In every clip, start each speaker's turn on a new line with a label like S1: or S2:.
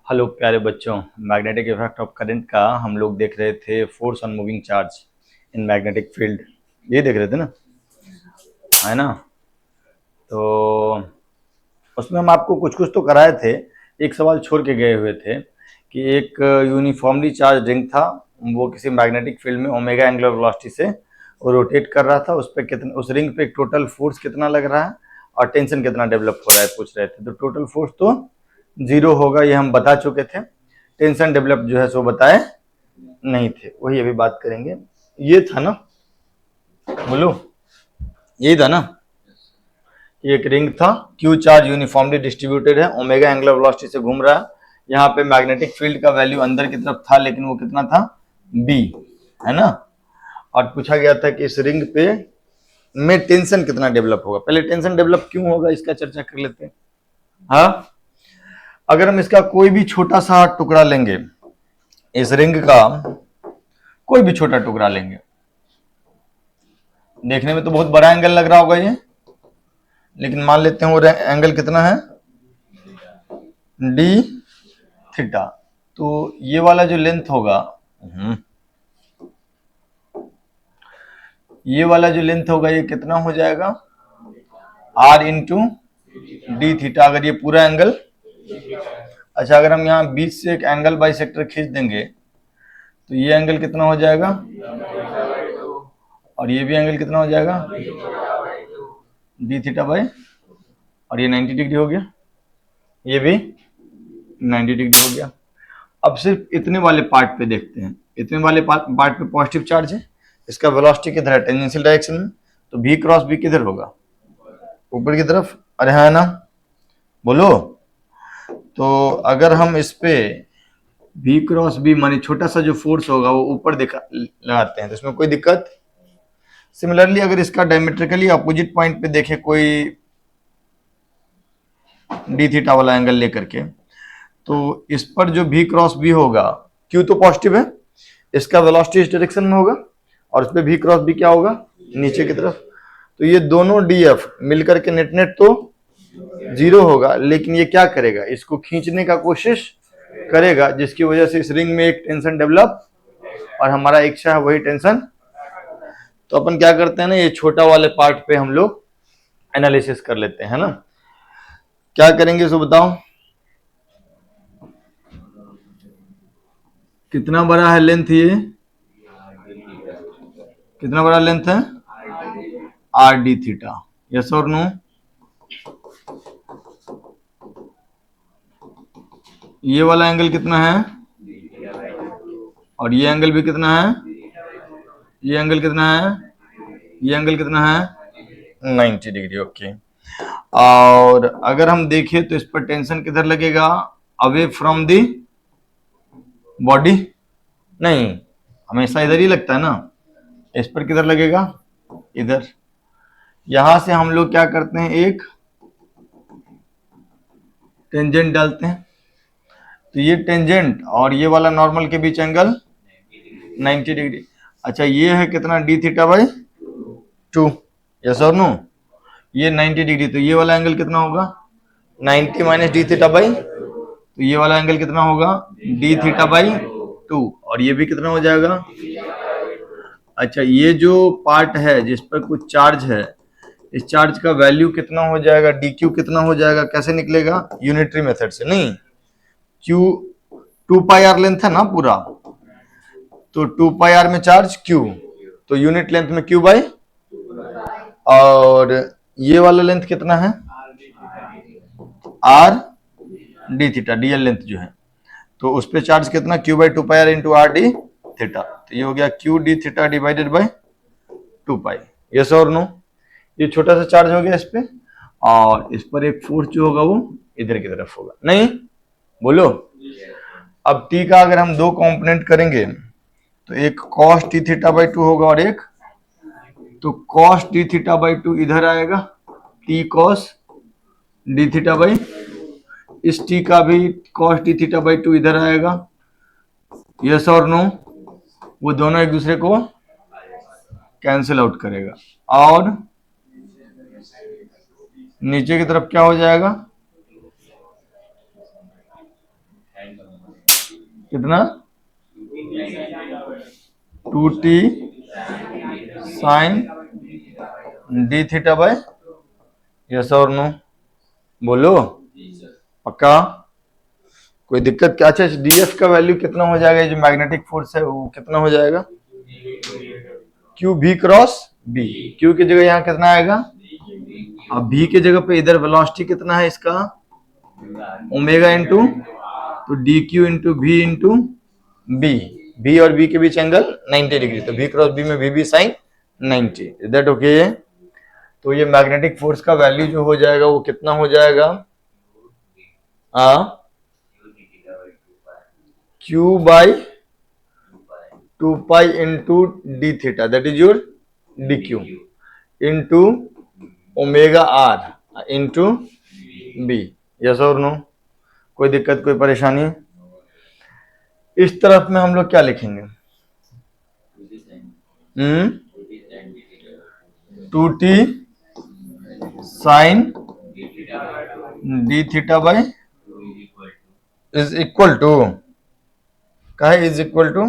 S1: Hello प्यारे बच्चों, magnetic effect of current का हम लोग देख रहे थे। Force on moving charge in magnetic field, ये देख रहे थे ना, है ना। तो उसमें हम आपको कुछ कुछ तो कराए थे। एक सवाल छोड़ के गए हुए थे कि एक यूनिफॉर्मली चार्ज रिंग था, वो किसी मैग्नेटिक फील्ड में ओमेगा एंगुलर वेलोसिटी से वो रोटेट कर रहा था। उस पर कितना, उस रिंग पे टोटल फोर्स कितना लग रहा है और टेंशन कितना डेवलप हो रहा है पूछ रहे थे। तो टोटल फोर्स तो जीरो होगा, ये हम बता चुके थे। टेंशन डेवलप जो है सो बताए नहीं थे, वही अभी बात करेंगे। ये था ना, बोलो, यही था ना। एक रिंग था, क्यू चार्ज यूनिफॉर्मली डिस्ट्रीब्यूटेड है, ओमेगा एंगुलर वेलोसिटी से घूम रहा है। यहाँ पे मैग्नेटिक फील्ड का वैल्यू अंदर की तरफ था, लेकिन वो कितना था, बी, है ना। और पूछा गया था कि इस रिंग पे में टेंशन कितना डेवलप होगा। पहले टेंशन डेवलप क्यों होगा इसका चर्चा कर लेते हैं। हाँ, अगर हम इसका कोई भी छोटा सा टुकड़ा लेंगे, इस रिंग का कोई भी छोटा टुकड़ा लेंगे, देखने में तो बहुत बड़ा एंगल लग रहा होगा ये, लेकिन मान लेते हैं वो एंगल कितना है, डी थीटा। तो ये वाला जो लेंथ होगा, ये वाला जो लेंथ होगा, ये कितना हो जाएगा, आर इंटू डी थीटा। अगर ये पूरा एंगल, अच्छा, अगर हम यहाँ बीच से एक एंगल बाइसेक्टर खींच देंगे तो ये एंगल कितना हो जाएगा, और ये भी एंगल कितना हो जाएगा, डी थीटा बाई, और ये 90 डिग्री हो गया, ये भी 90 डिग्री हो गया। अब सिर्फ इतने वाले पार्ट पे देखते हैं। इतने वाले पार्ट पे पॉजिटिव चार्ज है, इसका वेलोसिटी किधर है, टेंजेंशियल डायरेक्शन में। तो बी क्रॉस बी किधर होगा, ऊपर की तरफ। अरे हाँ ना, बोलो। तो अगर हम इस पे बी क्रॉस बी मानी छोटा सा जो फोर्स होगा वो ऊपर दिखा लगाते हैं तो इसमें कोई दिक्कत। सिमिलरली अगर इसका डायमेट्रिकली अपोजिट पॉइंट पे देखे कोई डी थीटा वाला एंगल लेकर के, तो इस पर जो भी क्रॉस बी होगा, क्यू तो पॉजिटिव है, इसका वेलोसिटी इस डायरेक्शन में होगा, और इस पे भी क्रॉस बी क्या होगा, नीचे की तरफ। तो ये दोनों डी एफ मिलकर के नेट नेट तो जीरो होगा, लेकिन ये क्या करेगा, इसको खींचने का कोशिश करेगा, जिसकी वजह से इस रिंग में एक टेंशन डेवलप, और हमारा इच्छा है वही टेंशन। तो अपन क्या करते हैं ना, ये छोटा वाले पार्ट पे हम लोग एनालिसिस कर लेते हैं, है ना। क्या करेंगे इसको बताओ, कितना बड़ा है लेंथ, ये कितना बड़ा लेंथ है, आर डी थीटा, यस और नो। ये वाला एंगल कितना है, और ये एंगल भी कितना है, ये एंगल कितना है, ये एंगल कितना है, 90 डिग्री। ओके। और अगर हम देखें तो इस पर टेंशन किधर लगेगा, अवे फ्रॉम दी बॉडी, नहीं, हमेशा इधर ही लगता है ना। इस पर किधर लगेगा, इधर। यहां से हम लोग क्या करते हैं, एक टेंजेंट डालते हैं। तो ये टेंजेंट और ये वाला नॉर्मल के बीच एंगल 90 डिग्री। अच्छा, ये है कितना, डी थीटा बाई 2, यस और नो। ये 90 डिग्री, तो ये वाला एंगल कितना होगा, 90 माइनस डी थीटा बाई, तो ये वाला एंगल कितना होगा, डी थीटा बाई 2, और ये भी कितना हो जाएगा। अच्छा, ये जो पार्ट है जिस पर कुछ चार्ज है, इस चार्ज का वैल्यू कितना हो जाएगा, डी क्यू कितना हो जाएगा, कैसे निकलेगा, यूनिटरी मेथड से। नहीं, क्यू 2 पाई आर लेंथ है ना पूरा, तो 2 पाई आर में चार्ज क्यू, तो यूनिट लेंथ में क्यू बाई, और ये वाला लेंथ कितना है, r d theta, dl length जो है, तो उस पे चार्ज कितना, q by 2 pi r into r d theta. तो ये हो गया q d theta divided by 2 pi, yes और नो। ये छोटा सा चार्ज हो गया इस पे, और इस पर एक फोर्स जो होगा वो इधर की तरफ होगा, नहीं, बोलो। अब टी का अगर हम दो कंपोनेंट करेंगे तो एक कॉस टी थीटा बाई 2 होगा, और एक, तो कॉस टी थीटा बाई 2 इधर आएगा, T cos D theta by, इस टी का भी कॉस टी थीटा बाई 2 इधर आएगा, यस और नो। वो दोनों एक दूसरे को कैंसिल आउट करेगा, और नीचे की तरफ क्या हो जाएगा, कितना, 2t sine d theta by, yes और नो, बोलो पक्का, कोई दिक्कत क्या? अच्छा, डीएफ का वैल्यू कितना हो जाएगा? जो मैग्नेटिक फोर्स है वो कितना हो जाएगा? Q b cross b. Q की जगह यहाँ कितना आएगा? अब बी की जगह पे इधर वेलोसिटी कितना है इसका? ओमेगा इंटू, तो d q into v into b. B और बी के बीच एंगल 90 डिग्री, तो बी क्रॉस बी में v b sine 90। Is that okay? तो ये मैग्नेटिक फोर्स का वैल्यू जो हो जाएगा वो कितना हो जाएगा? Q by 2 pi into d theta, that is your d q, into omega r into b. Yes और नो? कोई दिक्कत, कोई परेशानी? इस तरफ में हम लोग क्या लिखेंगे? 2t sine d theta by is equal to, क्या है? Is equal to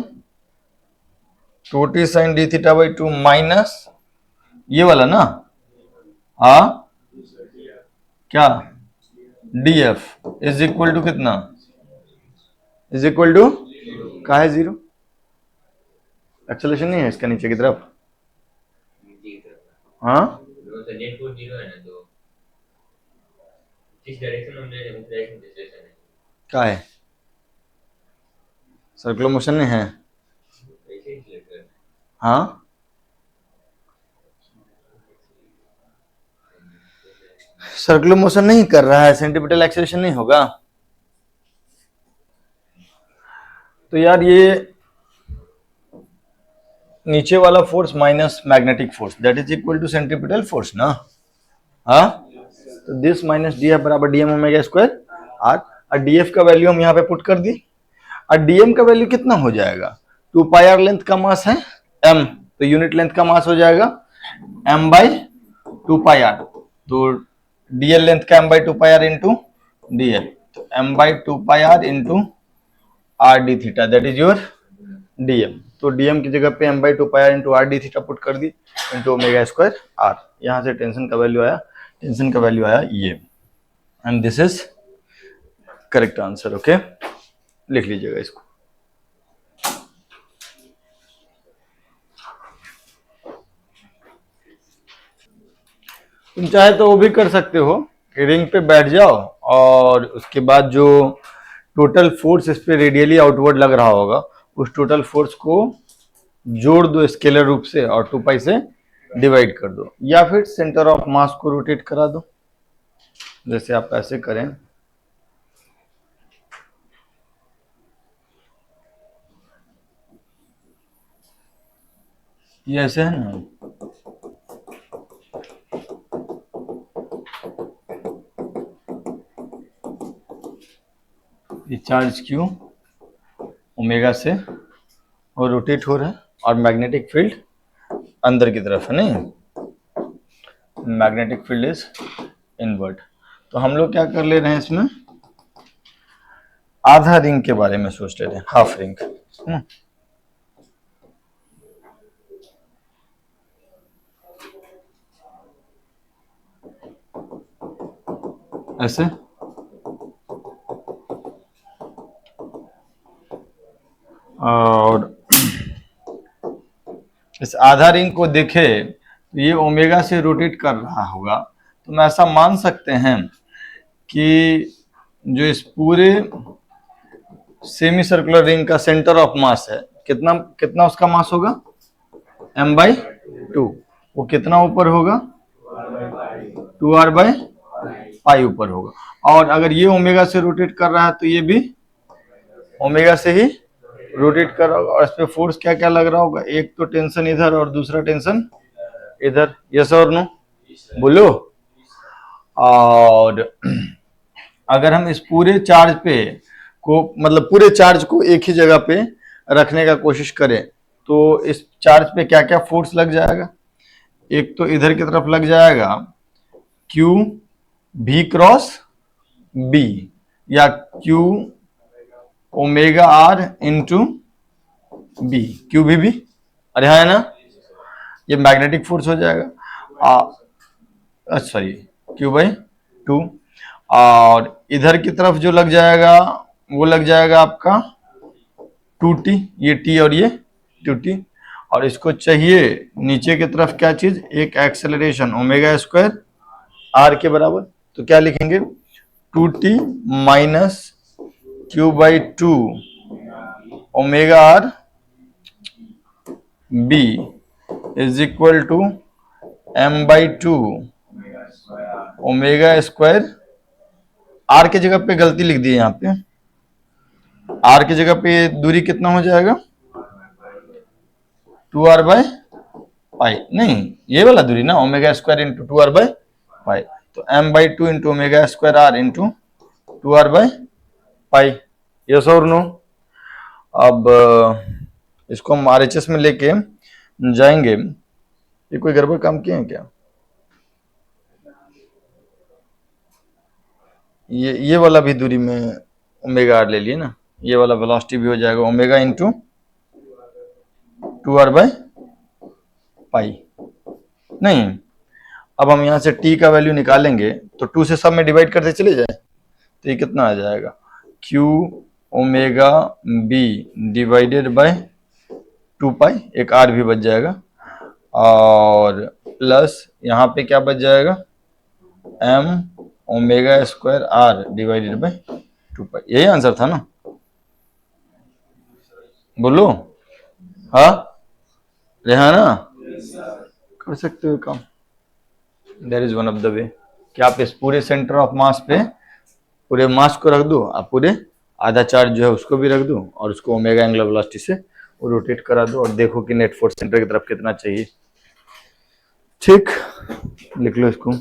S1: 2t sine d theta by 2 minus ये वाला ना, क्या, df इज इक्वल टू कितना? इज इक्वल टू, क्या है? 0। एक्सेलरेशन नहीं है इसका नीचे की तरफ? हाँ, क्या है? सर्कुलर मोशन नहीं है? हाँ, सर्कुलर मोशन नहीं कर रहा है, सेंटीपिटल एक्सेलरेशन नहीं होगा। तो यार ये नीचे वाला force minus magnetic force, that is equal to centripetal force ना? हाँ, तो दिस माइनस डी एफ बराबर d m omega square r. और डी एफ का वैल्यू हम यहाँ पे पुट कर दी, और डीएम का वैल्यू कितना हो जाएगा? 2 पाई आर लेंथ का मास है m, तो यूनिट लेंथ का मास हो जाएगा m बाई 2 पाई आर, तो डीएल लेंथ का m by 2 pi r into dl, तो m by 2 pi r into r d theta, that is your dm. तो डीएम की जगह पे m by 2 pi r into r d theta put कर दी, into omega square r. यहाँ से tension का वैल्यू आया, टेंशन का वैल्यू आया ये, and this is correct answer. Okay, लिख लीजिएगा इसको। तुम चाहे तो वो भी कर सकते हो कि रिंग पे बैठ जाओ और उसके बाद जो टोटल फोर्स इस पे रेडियली आउटवर्ड लग रहा होगा उस टोटल फोर्स को जोड़ दो स्केलर रूप से और 2 पाई से डिवाइड कर दो, या फिर सेंटर ऑफ मास को रोटेट करा दो, जैसे आप ऐसे करें। ये ऐसे है ना, ये चार्ज क्यू ओमेगा से और रोटेट हो रहा है, और मैग्नेटिक फील्ड अंदर की तरफ है, नहीं, मैग्नेटिक फील्ड इज इनवर्ट। तो हम लोग क्या कर ले रहे हैं इसमें? आधा रिंग के बारे में सोच रहे थे, हाफ रिंग। ऐसे, और इस आधा रिंग को देखे तो ये ओमेगा से रोटेट कर रहा होगा, तो मैं ऐसा मान सकते हैं कि जो इस पूरे सेमी सर्कुलर रिंग का सेंटर ऑफ मास है, कितना कितना उसका मास होगा? m by 2। वो कितना ऊपर होगा? 2r बाई पाई ऊपर होगा। और अगर ये ओमेगा से रोटेट कर रहा है तो ये भी ओमेगा से ही रोटेट कर रहा होगा, और इस पे फोर्स क्या क्या लग रहा होगा? एक तो टेंशन इधर और दूसरा टेंशन इधर। यस और नो, बोलो। और अगर हम इस पूरे चार्ज पे को, मतलब पूरे चार्ज को एक ही जगह पे रखने का कोशिश करें तो इस चार्ज पे क्या क्या फोर्स लग जाएगा? एक तो इधर की तरफ लग जाएगा क्यू भी क्रॉस बी, या q omega r into b, q भी, अरे हाँ है ना, ये मैग्नेटिक फोर्स हो जाएगा, सॉरी क्यू बाई टू, और इधर की तरफ जो लग जाएगा वो लग जाएगा आपका 2t, ये t और ये 2t, और इसको चाहिए नीचे की तरफ क्या चीज, एक एक्सेलरेशन ओमेगा स्क्वायर आर के बराबर, तो क्या लिखेंगे 2t minus q by two omega r b is equal to m by two omega square, r के जगह पे गलती लिख दी है यहाँ पे, आर की जगह पे दूरी कितना हो जाएगा 2r बाय पाई, नहीं ये वाला दूरी ना, omega square into 2r by pi, तो m by two into omega square r into 2r by pi, yes और नो। अब इसको हम RHS में लेके जाएंगे, ये कोई गड़बड़ काम किए हैं क्या, ये वाला भी दूरी में ओमेगा आर ले लिए ना, ये वाला वेलोसिटी भी हो जाएगा ओमेगा इंटू 2r बाय पाई, नहीं अब हम यहां से t का वैल्यू निकालेंगे तो 2 से सब में डिवाइड करते चले जाए, तो ये कितना आ जाएगा q omega b divided by 2 पाई, एक r भी बच जाएगा, और प्लस यहाँ पे क्या बच जाएगा m omega square r divided by 2 पाई, यही आंसर था ना, बोलो हाँ रेहाना, कर सकते हो काम, there is one of the way कि आप इस पूरे सेंटर ऑफ मास पे पूरे मास को रख दो, आप पूरे आधा चार्ज जो है उसको भी रख दो, और उसको ओमेगा एंगुलर वेलोसिटी से रोटेट करा दो, और देखो कि नेट फोर्स सेंटर की तरफ कितना चाहिए, ठीक, लिख लो इसको,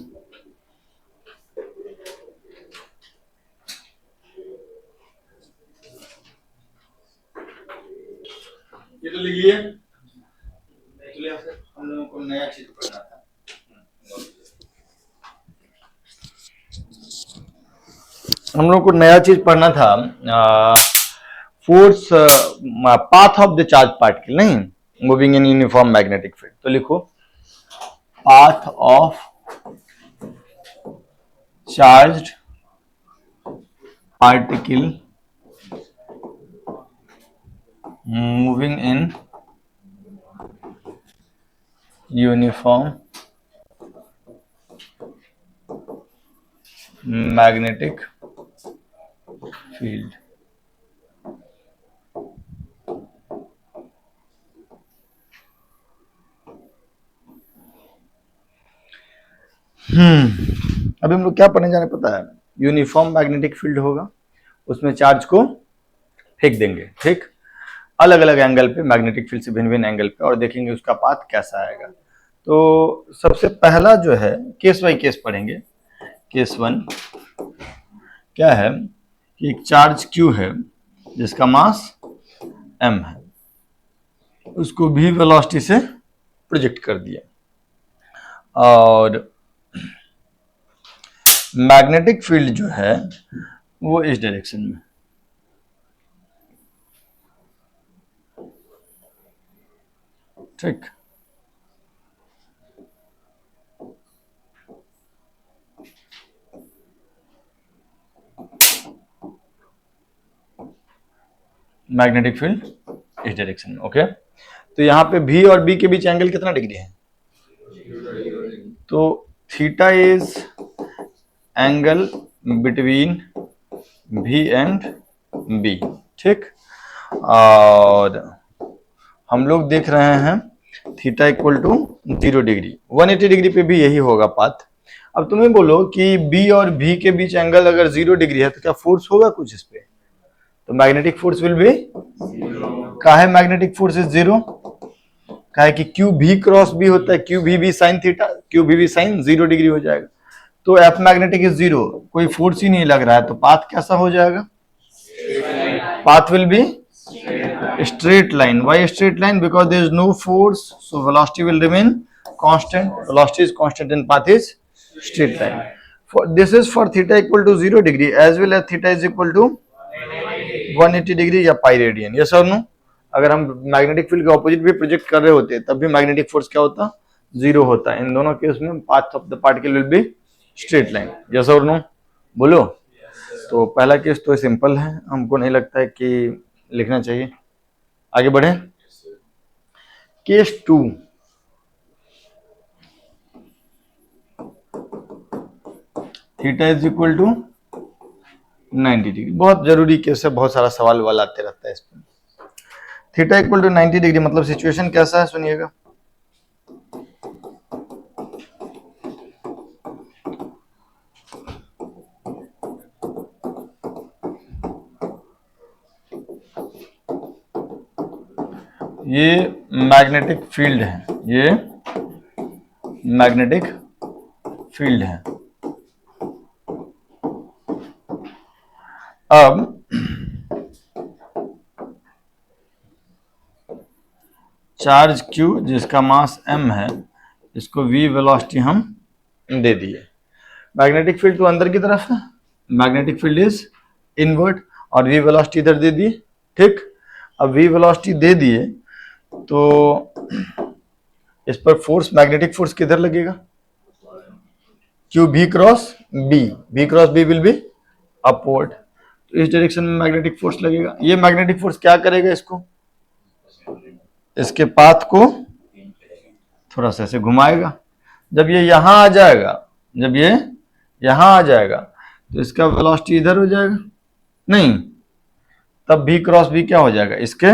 S1: ये तो लिखिए, एक्चुअली हम लोगों को नया चीज पढ़ना था, हम लोग को नया चीज पढ़ना था, force path of the charge particle, नहीं moving in uniform magnetic field, तो लिखो path of charged particle moving in uniform magnetic field, अभी हम लोग क्या पढ़ने जाने पता है, यूनिफॉर्म मैग्नेटिक फील्ड होगा, उसमें चार्ज को फेंक देंगे, ठीक, अलग अलग एंगल पे, मैग्नेटिक फील्ड से भिन्न भिन्न एंगल पे, और देखेंगे उसका पाथ कैसा आएगा। तो सबसे पहला जो है केस बाई केस पढ़ेंगे। केस वन क्या है कि एक चार्ज Q है जिसका मास m है, उसको भी वेलोसिटी से प्रोजेक्ट कर दिया, और मैग्नेटिक फील्ड जो है वो इस डायरेक्शन में, ठीक, मैग्नेटिक फील्ड इस डायरेक्शन में, ओके। तो यहाँ पे V और B के बीच एंगल कितना डिग्री है, तो theta is angle between V and B, ठीक, और हम लोग देख रहे हैं थीटा इक्वल टू 0 डिग्री, 180 डिग्री पे भी यही होगा पाथ। अब तुम्हें बोलो कि B और V के बीच एंगल अगर 0 डिग्री है तो क्या फोर्स होगा कुछ इस पे, तो मैग्नेटिक फोर्स विल बी, काहे मैग्नेटिक फोर्स इज 0, काहे कि क्यू भी क्रॉस बी होता है, क्यू भी साइन थीटा, क्यू भी साइन 0 डिग्री हो जाएगा, तो एफ मैग्नेटिक इज 0, कोई फोर्स ही नहीं लग रहा है, तो पाथ कैसा हो जाएगा, path will be straight line. Why straight line? Because there is no force, so velocity will remain constant. Velocity is constant and path is straight line. For this is for theta equal to 0 degree as well as theta is equal to 180 degree या pi radian, yes और no. अगर हम magnetic field के opposite भी project कर रहे होते तब भी मैग्नेटिक फोर्स क्या होता, जीरो होता। इन दोनों केस में path of the particle will be straight line, yes और नो, बोलो। तो पहला केस तो सिंपल है, हमको नहीं लगता है कि लिखना चाहिए। आगे बढ़े, case 2, theta is equal to 90 degree. बहुत जरूरी केस है, बहुत सारा सवाल वाल आते रहता है इस पर। थीटा इक्वल टू 90 डिग्री मतलब सिचुएशन कैसा है सुनिएगा। ये मैग्नेटिक फील्ड है, ये मैग्नेटिक फील्ड है। अब चार्ज Q जिसका मास m है, इसको v वेलोसिटी हम दे दिए। मैग्नेटिक फील्ड तो अंदर की तरफ है, मैग्नेटिक फील्ड इज इनवर्ट, और v वेलोसिटी इधर दे दिए, ठीक। अब v वेलोसिटी दे दिए तो इस पर फोर्स, मैग्नेटिक फोर्स किधर लगेगा, क्यू भी cross b, b cross b will be upward, तो इस डायरेक्शन में मैग्नेटिक फोर्स लगेगा। ये मैग्नेटिक फोर्स क्या करेगा, इसको, इसके पाथ को थोड़ा सा ऐसे घुमाएगा। जब ये यहां आ जाएगा, जब ये यहां आ जाएगा तो इसका वेलोसिटी इधर हो जाएगा, नहीं, तब भी क्रॉस बी क्या हो जाएगा, इसके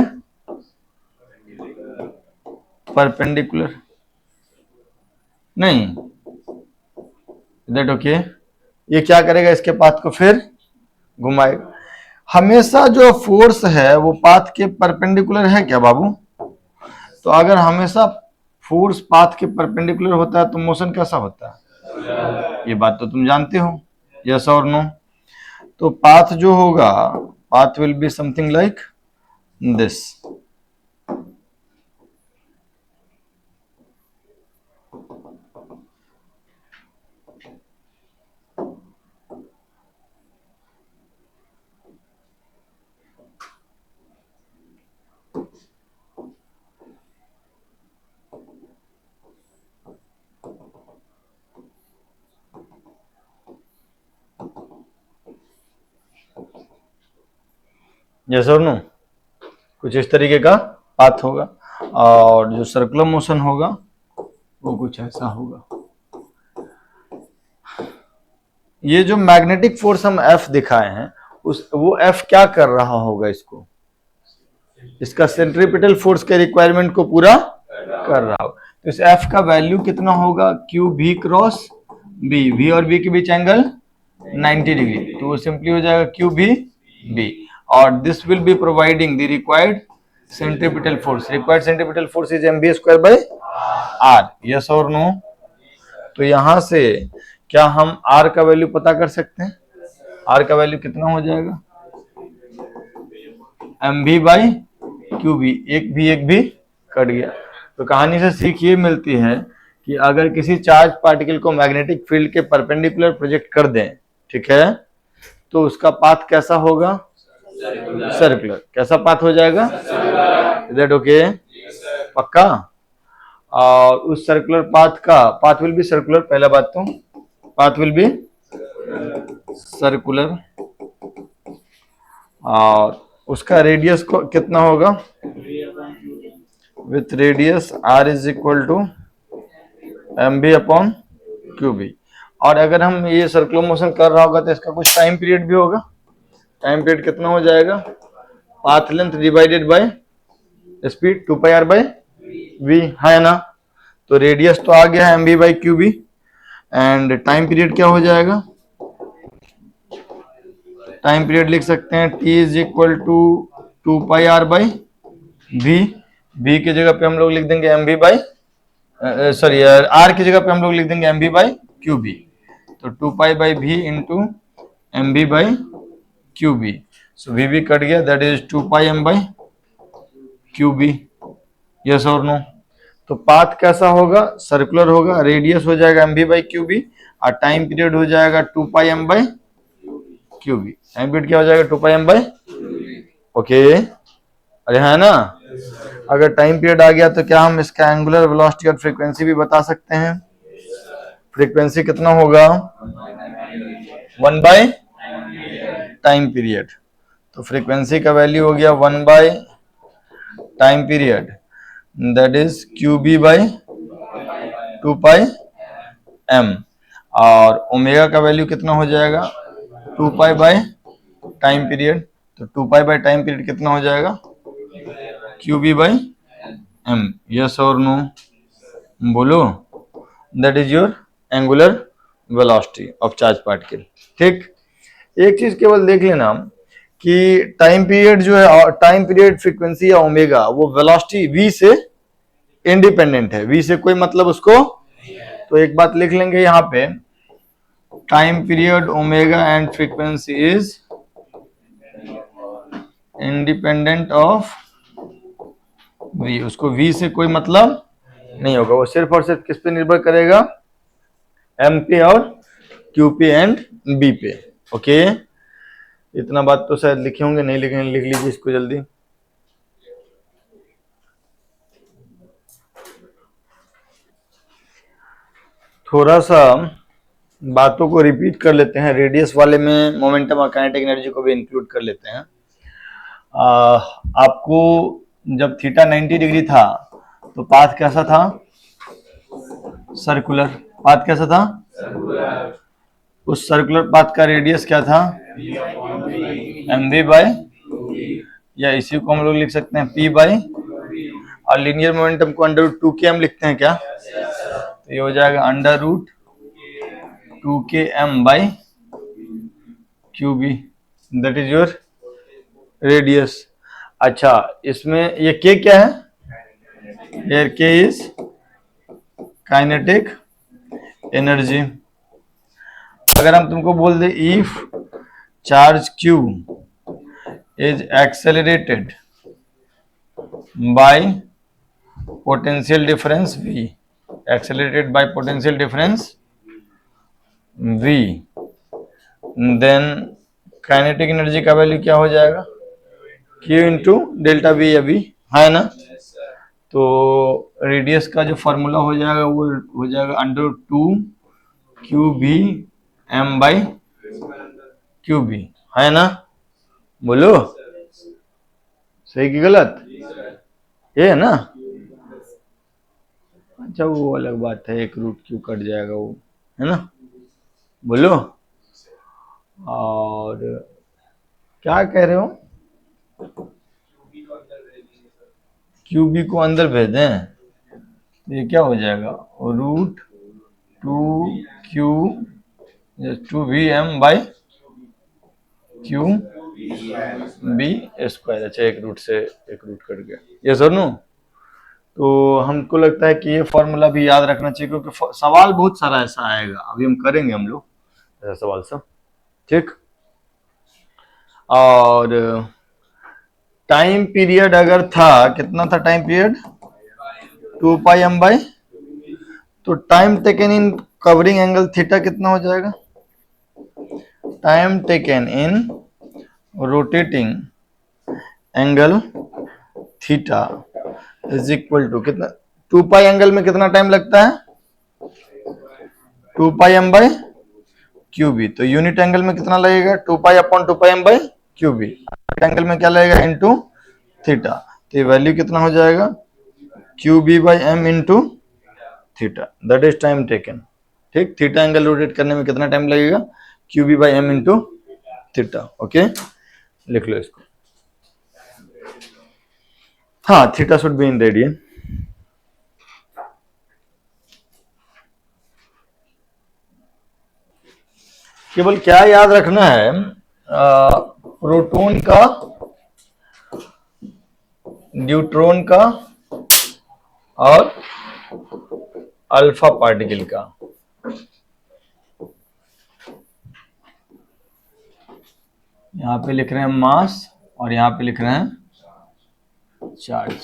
S1: परपेंडिकुलर, नहीं, दैट ओके। ये क्या करेगा, इसके पाथ को फिर घुमाएगा। हमेशा जो फोर्स है वो पाथ के परपेंडिकुलर है क्या बाबू, तो अगर हमेशा फोर्स पाथ के परपेंडिकुलर होता है तो मोशन कैसा होता है, ये बात तो तुम जानते हो, यस और नो। तो पाथ जो होगा, path will be something like this. Yes और नो, कुछ इस तरीके का पाथ होगा, और जो सर्कुलर मोशन होगा वो कुछ ऐसा होगा। ये जो मैग्नेटिक फोर्स हम F दिखाए हैं, उस वो F क्या कर रहा होगा, इसको, इसका सेंट्रीपिटल फोर्स के रिक्वायरमेंट को पूरा कर रहा होगा। तो इस F का वैल्यू कितना होगा, क्यू भी क्रॉस बी, V और B के बीच एंगल 90 डिग्री, तो वो सिंपली हो जाएगा क्यू भी बी, और this will be providing the required centripetal force. Required centripetal force is mv square by r, yes और नो। तो यहां से क्या हम r का वैल्यू पता कर सकते हैं, r का वैल्यू कितना हो जाएगा, mv बाई क्यूबी, एक भी कट गया। तो कहानी से सीख ये मिलती है कि अगर किसी चार्ज पार्टिकल को मैग्नेटिक फील्ड के परपेंडिकुलर प्रोजेक्ट कर दें, ठीक है, तो उसका पाथ कैसा होगा, सर्कुलर। कैसा पाथ हो जाएगा, दैट ओके, पक्का। और उस सर्कुलर पाथ का, पाथ विल बी सर्कुलर, पहला बात तो पाथ विल बी सर्कुलर, और उसका रेडियस को कितना होगा, with radius r is equal to mv upon qb. और अगर हम ये सर्कुलर मोशन कर रहा होगा तो इसका कुछ टाइम पीरियड भी होगा। टाइम पीरियड कितना हो जाएगा, path length divided by speed 2 pi r by v, है ना। तो रेडियस तो आ गया है mv by qb, and time period क्या हो जाएगा, टाइम पीरियड लिख सकते हैं t is equal to 2 pi r by v। v की जगह पे हम लोग लिख देंगे mv बाई, सॉरी r की जगह पे हम लोग लिख देंगे mv बाई क्यूबी। तो 2 pi by v into mv by qB, so v cut गया, that is 2 pi m by qB, yes और नो। तो पाथ कैसा होगा, सर्कुलर होगा, रेडियस हो जाएगा mv बाई क्यूबी, और टाइम पीरियड हो जाएगा 2 pi m by qB. Time period क्या हो जाएगा, 2 पाई m बाई ओके, अरे है ना। अगर टाइम पीरियड आ गया तो क्या हम इसका एंगुलर वेलोसिटी और फ्रीक्वेंसी भी बता सकते हैं? फ्रीक्वेंसी कितना होगा? 1/टाइम पीरियड। तो फ्रीक्वेंसी का वैल्यू हो गया 1/टाइम पीरियड, दैट इज QB/2πm। और ओमेगा का वैल्यू कितना हो जाएगा? 2π/टाइम पीरियड। तो 2π/टाइम पीरियड कितना हो जाएगा? QB/m। यस और नो? बोलो। That is your angular velocity of charge particle. ठीक, एक चीज केवल देख लेना कि टाइम पीरियड जो है, टाइम पीरियड फ्रीक्वेंसी या ओमेगा, वो वेलोसिटी v से इंडिपेंडेंट है, v से कोई मतलब उसको। तो एक बात लिख लेंगे यहाँ पे, time period omega and frequency is independent of v। उसको v से कोई मतलब नहीं होगा, वो सिर्फ और सिर्फ किस पे निर्भर करेगा? m पे और q पे एंड b पे। ओके, इतना बात तो शायद लिखे होंगे, नहीं लिखे लिख लीजिए इसको जल्दी। थोड़ा सा बातों को रिपीट कर लेते हैं, रेडियस वाले में मोमेंटम और काइनेटिक एनर्जी को भी इंक्लूड कर लेते हैं। आपको जब थीटा 90 डिग्री था तो पाथ कैसा था? सर्कुलर। पाथ कैसा था? सर्कुलर। उस सर्कुलर पाथ का रेडियस क्या था? mv/, या इसी को हम लोग लिख सकते हैं p/, और लीनियर मोमेंटम को √2km लिखते हैं क्या? तो ये हो जाएगा √2km/qb, that is your radius. अच्छा, इसमें ये k क्या है? Here k is kinetic energy. अगर हम तुमको बोल they if charge q is accelerated by potential difference v, accelerated by potential difference v, then kinetic energy का वैल्यू क्या हो जाएगा? q इंटू डेल्टा v या v, है ना। तो रेडियस का जो फॉर्मूला हो जाएगा वो हो जाएगा √2qbm/qb, है ना। बोलो, सही कि गलत? ये है ना। अच्छा, वो अलग बात है, एक रूट क्यों कट जाएगा वो, है ना। बोलो, और क्या कह रहे हो? QB को अंदर भेज दें तो ये क्या हो जाएगा? √2qm/QB²। अच्छा, एक रूट से एक रूट कट गया, ये सर नो। तो हमको लगता है कि ये फॉर्मूला भी याद रखना चाहिए, क्योंकि सवाल बहुत सारा ऐसा आएगा, अभी हम करेंगे हम लोग ऐसा सवाल सब। ठीक, और टाइम पीरियड अगर था, कितना था टाइम पीरियड? 2πm/, तो time taken in covering angle theta कितना हो जाएगा? Time taken in rotating angle theta is equal to कितना? 2π एंगल में कितना टाइम लगता है? 2πm/QB। तो यूनिट एंगल में कितना लगेगा? 2π/2πm/QB। एंगल में क्या लगेगा? Into theta. तो ये वैल्यू कितना हो जाएगा? QB/m into theta, that is time taken. ठीक, थीटा एंगल रोटेट करने में कितना टाइम लगेगा? QB/m into theta. ओके, लिख लो इसको। हाँ, theta should be in radian. केवल क्या याद रखना है, प्रोटॉन का, न्यूट्रॉन का और अल्फा पार्टिकल का। यहां पे लिख रहे हैं मास और यहां पे लिख रहे हैं चार्ज।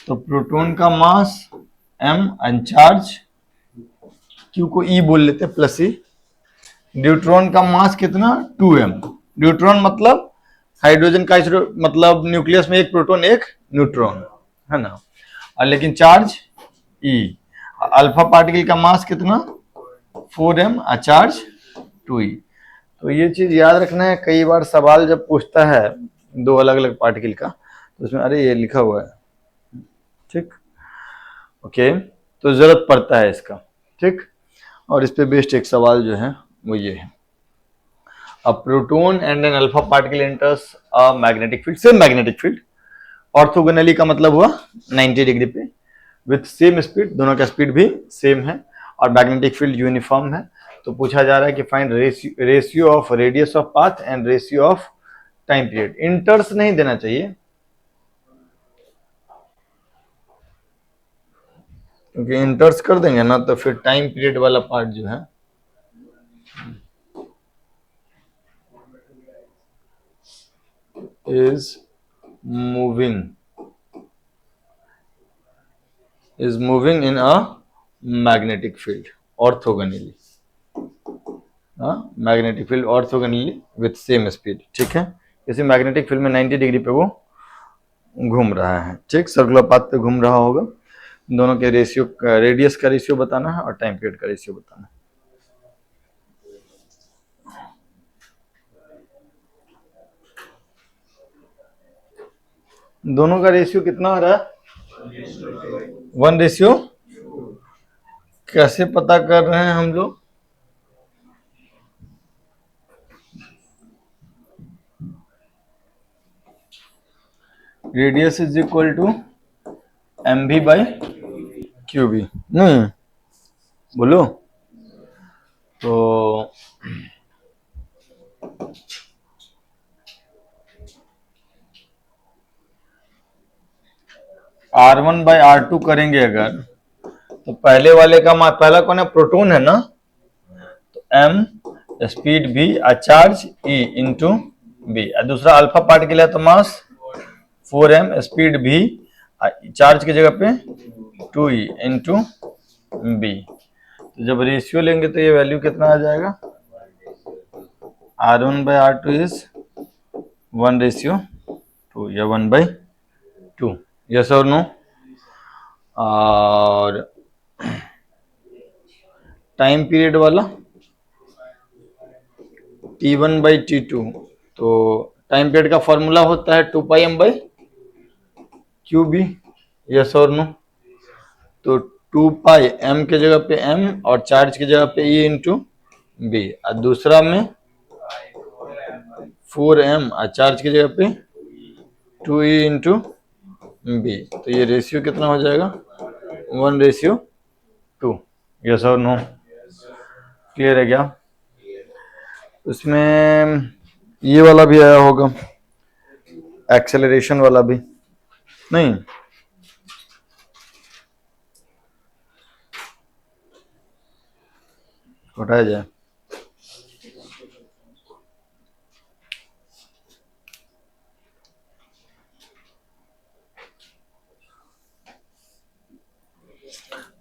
S1: तो प्रोटॉन का मास m एंड चार्ज q को e बोल लेते प्लस e। न्यूट्रॉन का मास कितना? 2m। न्यूट्रॉन मतलब हाइड्रोजन का मतलब न्यूक्लियस में एक प्रोटॉन एक न्यूट्रॉन है ना, और लेकिन चार्ज E। अल्फा पार्टिकल का मास कितना 4m और चार्ज 2e। तो ये चीज याद रखना है, कई बार सवाल जब पूछता है दो अलग अलग पार्टिकल का तो उसमें अरे ये लिखा हुआ है, ठीक, ओके, तो जरूरत पड़ता है इसका, ठीक। और इस पे बेस्ड एक सवाल जो है वो ये है, a proton and an alpha particle enters a magnetic field, same magnetic field, orthogonally का मतलब हुआ 90 डिग्री पे, विथ सेम स्पीड, दोनों का स्पीड भी सेम है और मैग्नेटिक फील्ड यूनिफॉर्म है। तो पूछा जा रहा है कि find ratio of radius of path and ratio of time period. इंटर्स नहीं देना चाहिए क्योंकि इंटर्स कर देंगे ना तो फिर टाइम पीरियड वाला पार्ट जो है is moving in a magnetic field orthogonally, magnetic field orthogonally with same speed, ठीक है। इसी मैग्नेटिक फील्ड में 90 डिग्री पे वो घूम रहा है, ठीक, सर्कुलर पाथ पे घूम रहा होगा। दोनों के रेशियो, रेडियस का रेशियो बताना है और टाइम पीरियड का रेशियो बताना है। दोनों का रेशियो कितना आ रहा है 1:, कैसे पता कर रहे हैं हम लोग, radius is equal to mv/qb, नहीं बोलो तो r1/r2 करेंगे अगर तो पहले वाले का पहला कौन है, प्रोटॉन है ना, तो m स्पीड v और चार्ज e इंटू बी, दूसरा अल्फा पार्टिकल है तो मास 4m स्पीड v, चार्ज की जगह पे 2e इंटू बी। तो जब रेशियो लेंगे तो ये वैल्यू कितना आ जाएगा, r1/r2 इज 1:2 या 1/2, यस और नो। और टाइम पीरियड वाला T1/T2, तो टाइम पीरियड का फॉर्मूला होता है 2πm/qb, यस और नो। तो 2πm के जगह पे m और चार्ज की जगह पे e इंटू बी, और दूसरा में 4m और चार्ज की जगह पे 2e इंटू बी। तो ये रेशियो कितना हो जाएगा 1:2, यस और नो, क्लियर है क्या। उसमें ये वाला भी आया होगा, एक्सेलरेशन वाला भी, नहीं हटाया जाए,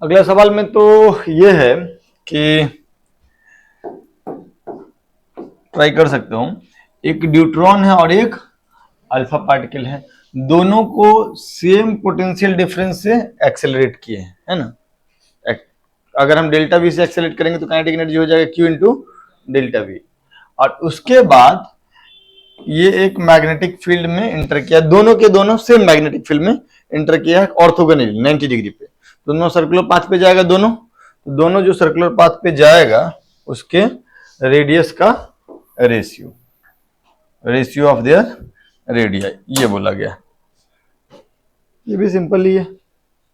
S1: अगला सवाल में तो ये है कि ट्राई कर सकते हो, एक न्यूट्रॉन है और एक अल्फा पार्टिकल है, दोनों को सेम पोटेंशियल डिफरेंस से एक्सेलरेट किए हैं, है ना। अगर हम डेल्टा वी से एक्सेलरेट करेंगे तो काइनेटिक एनर्जी हो जाएगा Q इंटू डेल्टा वी, और उसके बाद ये एक मैग्नेटिक फील्ड में इंटर किया, दोनों के दोनों सेम मैग्नेटिक फील्ड में इंटर किया है ऑर्थोगोनली 90 डिग्री पे, दोनों सर्कुलर पाथ पे जाएगा, दोनों जो सर्कुलर पाथ पे जाएगा उसके रेडियस का रेशियो ऑफ देयर रेडिया, ये बोला गया। ये भी सिंपल ही है,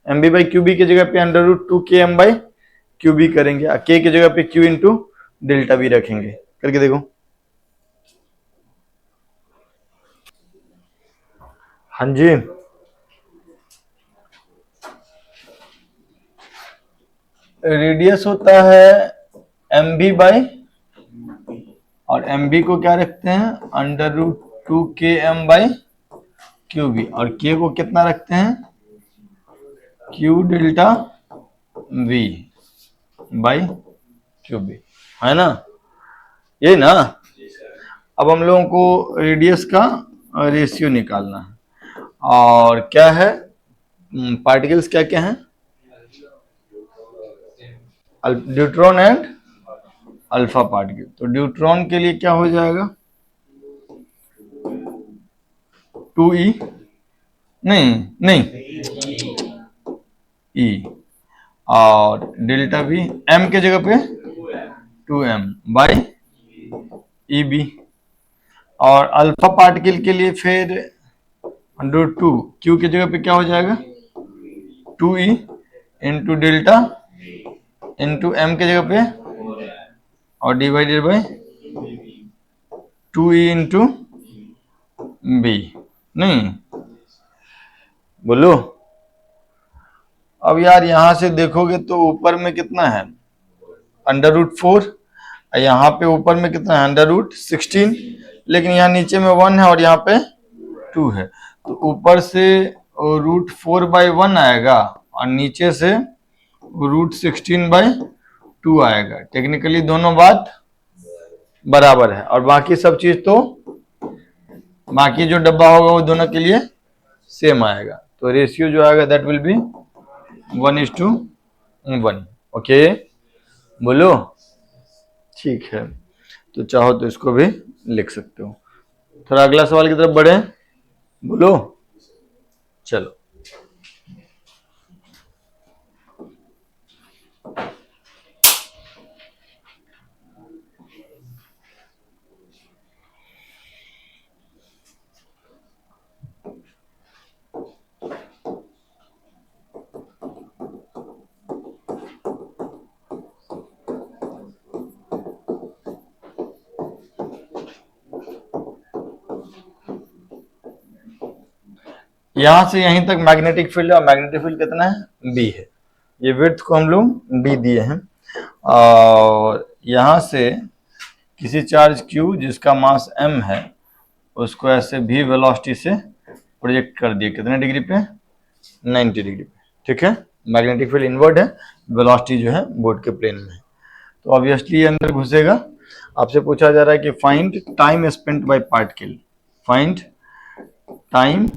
S1: mv/qb की जगह पे √2km/qb करेंगे, k की जगह पे q इंटू डेल्टा वी रखेंगे, करके देखो। हाँ जी, रेडियस होता है mv/ और mv को क्या रखते हैं √2km/qb, और k को कितना रखते हैं q डेल्टा v/qb, है ना, यही ना। अब हम लोगों को रेडियस का रेशियो निकालना है। और क्या है, पार्टिकल्स क्या क्या हैं, ड्यूट्रॉन एंड अल्फा पार्टिकल। तो ड्यूट्रॉन के लिए क्या हो जाएगा, 2e, नहीं नहीं, ई, और डेल्टा भी m के जगह पे 2m बाई ई बी। और अल्फा पार्टिकल के लिए फिर √2, क्यू की जगह पे क्या हो जाएगा, 2e into delta into M के जगह पे, और divided by 2e into B. नहीं बोलो, अब यार यहां से देखोगे तो ऊपर में कितना है, √4, यहाँ पे ऊपर में कितना है, √16, लेकिन यहाँ नीचे में 1 है और यहाँ पे 2 है, तो ऊपर से √4/1 आएगा और नीचे से √16/2 आएगा। टेक्निकली दोनों बात बराबर है, और बाकी सब चीज तो, बाकी जो डब्बा होगा वो दोनों के लिए सेम आएगा। तो रेशियो जो आएगा दैट विल बी 1:1। ओके बोलो, ठीक है। तो चाहो तो इसको भी लिख सकते हो। थोड़ा अगला सवाल की तरफ बढ़े, बोलो, चलो। यहां से यहीं तक मैग्नेटिक फील्ड है, और मैग्नेटिक फील्ड कितना है, बी है। ये विड्थ को हम लोग बी दिए हैं, और यहां से किसी चार्ज q जिसका मास m है उसको ऐसे v वेलोसिटी से प्रोजेक्ट कर दिए, कितने डिग्री पे, 90 डिग्री पे। ठीक है, मैग्नेटिक फील्ड इनवर्ड है, वेलोसिटी जो है बोर्ड के प्लेन में है, तो ऑब्वियसली ये अंदर घुसेगा। आपसे पूछा जा रहा है कि find time spent by particle, find time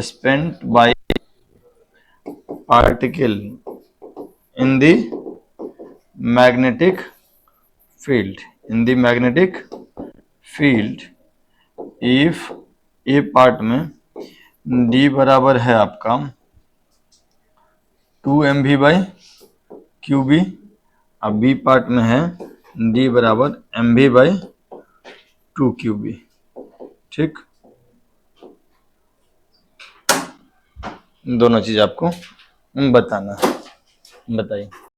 S1: spent by particle in the magnetic field, in the magnetic field if a part में d बराबर है आपका 2mv/qb, अब b पार्ट में है d बराबर mv/2qb। ठीक, दोनों चीज आपको बताना है, बताइए।